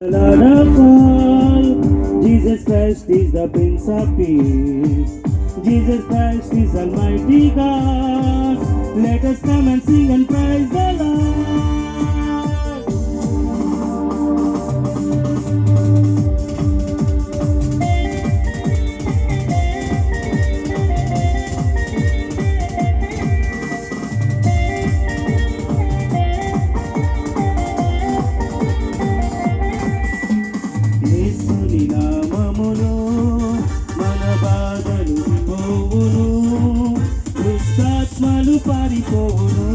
Lord of all, Jesus Christ is the Prince of Peace. Jesus Christ is Almighty God. Let us come and sing and praise the Lord. యేసుని నామములో మన బాధలు పోవును, దుష్టాత్మలు పారిపోవును,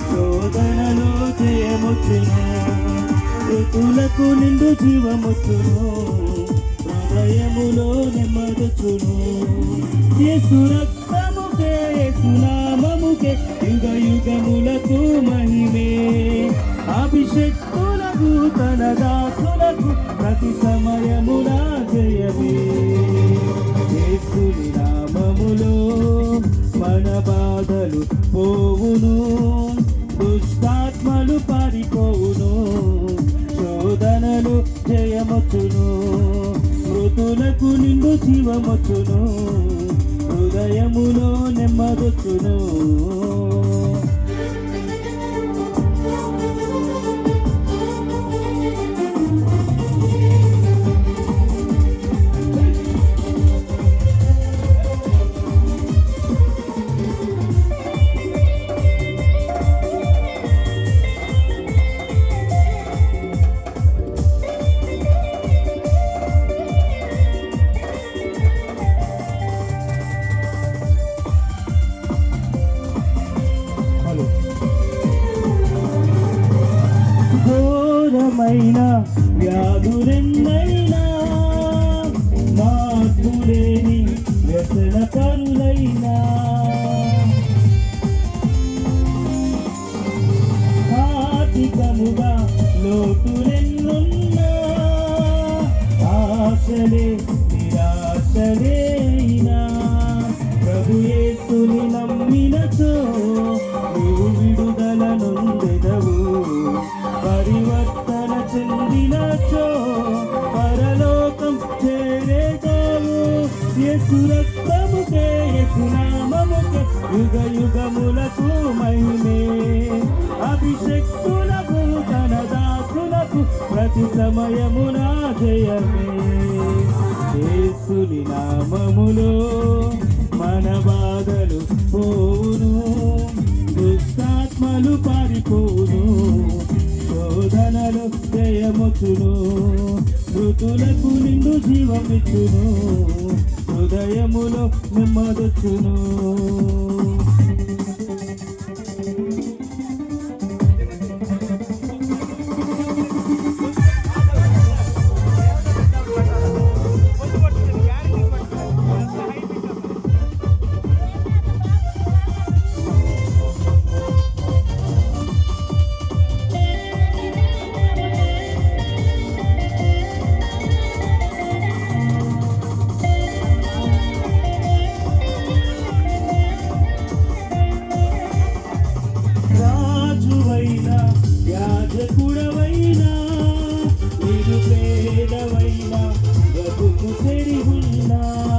శోధనలో జయమొచ్చును, ఋతులకు నిండు జీవమొచ్చును, హృదయములో నెమ్మదొచ్చును. యేసు రక్తముకే యేసు నామముకే యుగ యుగములకు మహిమే. అభిషేక్తులకు తన దాసులకు ప్రతి సమయమున జయమే. యేసుని నామములో మన బాధలు పోవును, దుష్టాత్మలు పారిపోవును, శోధనలు జయమొచ్చును, మృతులకు నిండు జీవమొచ్చును, హృదయములో నెమ్మదొచ్చును. ఘోరమైన వ్యాధులెన్నైనా, మార్పులేని వ్యసన పరులైనా, ఆర్థికముగా లోటులెన్నున్నా, ఆశలే నిరాశలేనా, ప్రభు యేసుని నమ్మినచో నీవు విడుదల నొందెదవు, పరివర్తన చెందినచో పరలోకం చేరేదావు. యేసు రక్తముకే యేసు నామముకే యుగ యుగములకు మహిమే. అభిషేక్తులకు తన దాసులకు ప్రతి సమయమున జయమే. యేసుని నామములో మన బాధలు పోవును, దుష్టాత్మలు పారిపోవును, శోధనలు జయమొచ్చును, మృతులకు నిండు జీవమిచ్చును, హృదయములో నెమ్మదొచ్చును.